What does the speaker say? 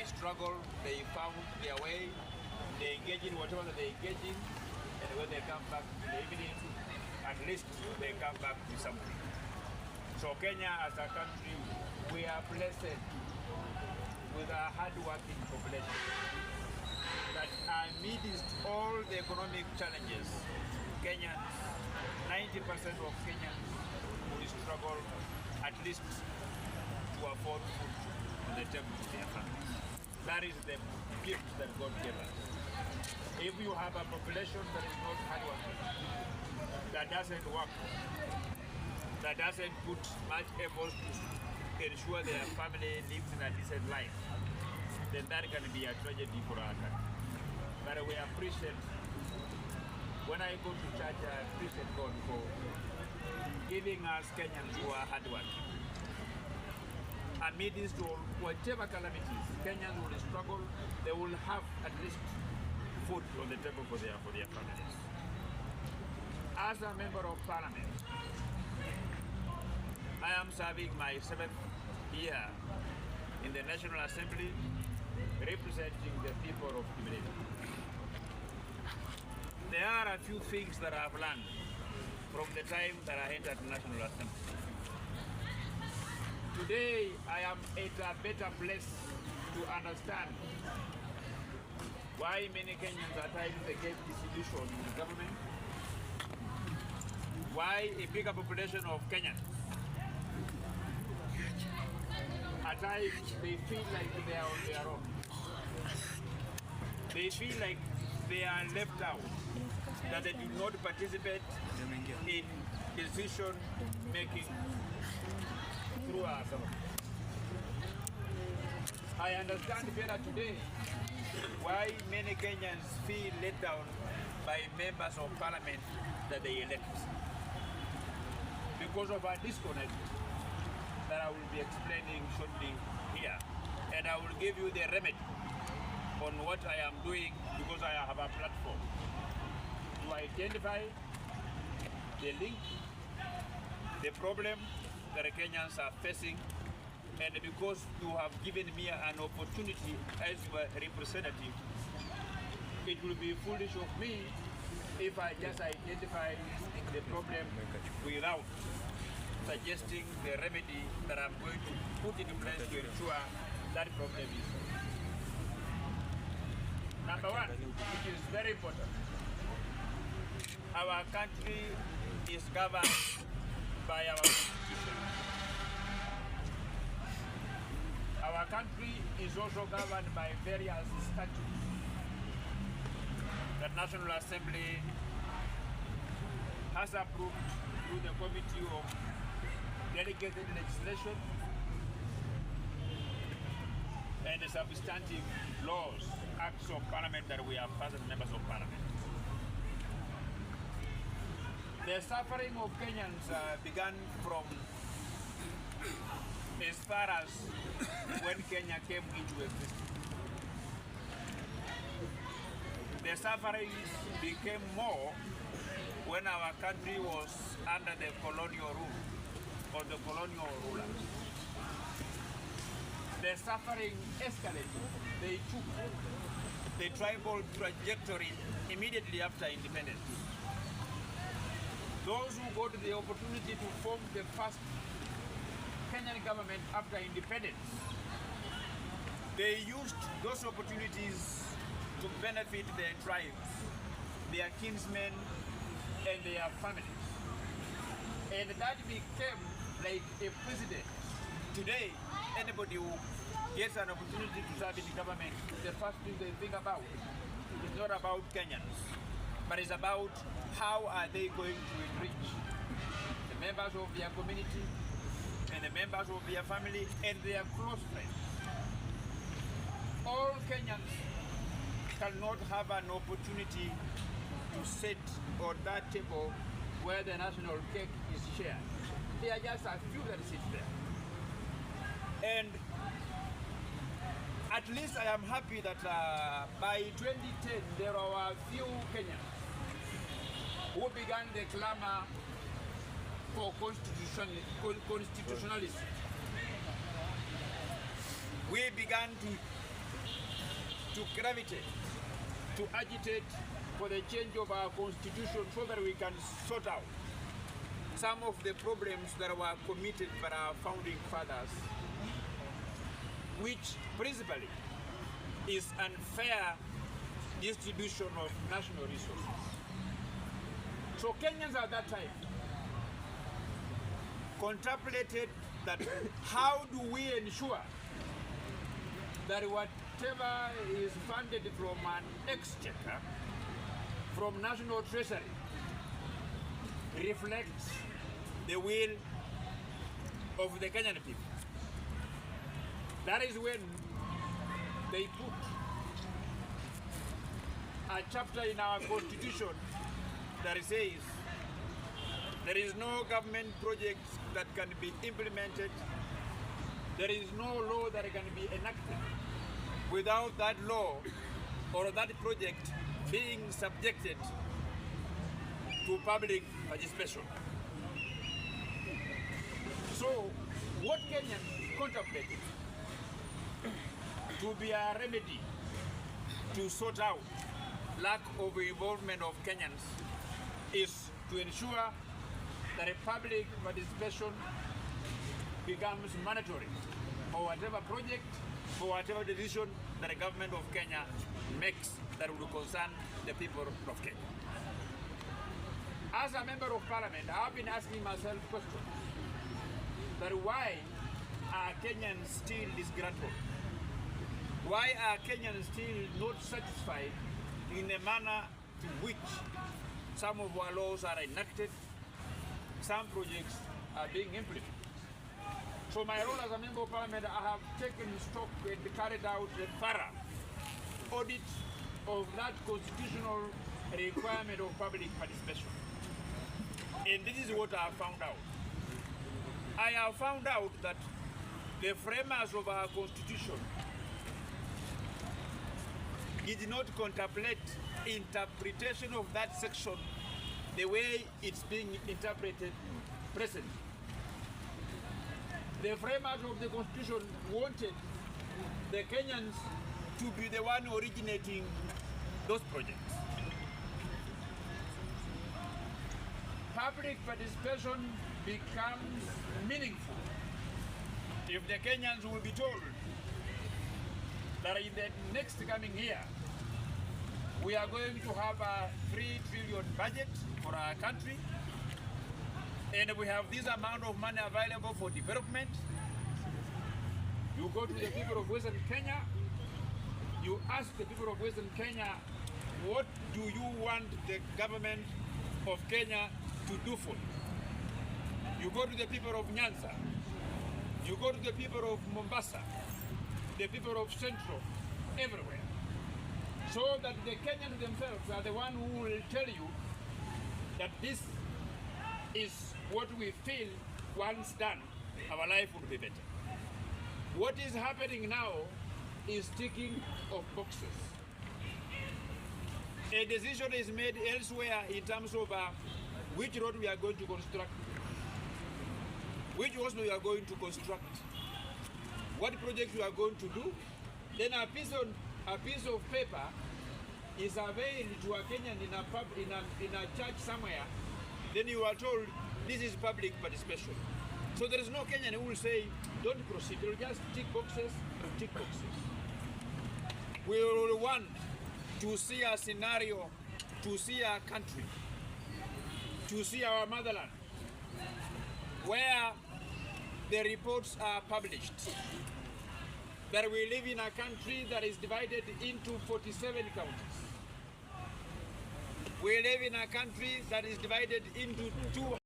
They struggle, they found their way, they engage in whatever they engage in, and when they come back in the evening, at least they come back with something. So Kenya as a country, we are blessed with a hard-working population that amidst all the economic challenges, Kenyans, 90% of Kenyans will struggle at least to afford food on the table of their families. That is the gift that God gave us. If you have a population that is not hardworking, that doesn't work, that doesn't put much effort to ensure their family lives in a decent life, then that can be a tragedy for our country. But we appreciate, when I go to church, I appreciate God for giving us Kenyans who are hardworking. Amidst all whatever calamities, Kenyans will struggle, they will have at least food on the table for their families. As a member of parliament, I am serving my 7th year in the National Assembly, representing the people of Jivanjee. There are a few things that I've learned from the time that I entered the National Assembly. Today, I am at a better place to understand why many Kenyans at times they get disillusioned in the government, why a bigger population of Kenyans at times they feel like they are on their own. They feel like they are left out, that they do not participate in decision making through our government. I understand better today why many Kenyans feel let down by members of parliament that they elect, because of a disconnect that I will be explaining shortly here. And I will give you the remedy on what I am doing, because I have a platform to identify the link, the problem that Kenyans are facing, and because you have given me an opportunity as your representative, it will be foolish of me if I just identify the problem without suggesting the remedy that I'm going to put in place to ensure that problem is solved. Number one, it is very important. Our country is governed by our constitution. Our country is also governed by various statutes. The National Assembly has approved through the Committee of Delegated Legislation and the substantive laws, acts of parliament that we have passed as members of parliament. The suffering of Kenyans began from as far as when Kenya came into existence. The sufferings became more when our country was under the colonial rule or the colonial rulers. The suffering escalated. They took the tribal trajectory immediately after independence. Those who got the opportunity to form the first Kenyan government after independence, they used those opportunities to benefit their tribes, their kinsmen, and their families. And that became like a precedent. Today, anybody who gets an opportunity to serve in the government, the first thing they think about is not about Kenyans, but it's about how are they going to enrich the members of their community and the members of their family and their close friends. All Kenyans cannot have an opportunity to sit on that table where the national cake is shared. There are just a few that sit there. And at least I am happy that by 2010 there were a few Kenyans who began the clamor for constitutionalism. We began to to gravitate, to agitate for the change of our constitution so that we can sort out some of the problems that were committed by our founding fathers, which principally is unfair distribution of national resources. So Kenyans at that time contemplated that how do we ensure that whatever is funded from an exchequer, from national treasury, reflects the will of the Kenyan people. That is when they put a chapter in our constitution that says there is no government project that can be implemented, there is no law that can be enacted without that law or that project being subjected to public participation. So what Kenyans contemplated to be a remedy to sort out lack of involvement of Kenyans is to ensure that a public participation becomes mandatory for whatever project, for whatever decision that the government of Kenya makes that will concern the people of Kenya. As a member of parliament, I have been asking myself questions that why are Kenyans still disgruntled? Why are Kenyans still not satisfied in the manner in which some of our laws are enacted, some projects are being implemented? So my role as a member of parliament, I have taken stock and carried out a thorough audit of that constitutional requirement of public participation. And this is what I have found out. I have found out that the framers of our constitution did not contemplate interpretation of that section the way it's being interpreted presently. The framers of the constitution wanted the Kenyans to be the one originating those projects. Public participation becomes meaningful if the Kenyans will be told that in the next coming year, we are going to have a 3 trillion budget for our country, and we have this amount of money available for development. You go to the people of Western Kenya, you ask the people of Western Kenya, what do you want the government of Kenya to do for you? You go to the people of Nyanza, you go to the people of Mombasa, the people of Central, everywhere. So that the Kenyans themselves are the one who will tell you that this is what we feel once done, our life would be better. What is happening now is ticking of boxes. A decision is made elsewhere in terms of which road we are going to construct, which hospital we are going to construct, what project we are going to do. Then a piece of paper is unveiled to a Kenyan in a church somewhere. Then you are told this is public participation. So there is no Kenyan who will say, don't proceed. They will just tick boxes, tick boxes. We will want to see a scenario, to see a country, to see our motherland, where the reports are published, that we live in a country that is divided into 47 counties. We live in a country that is divided into 2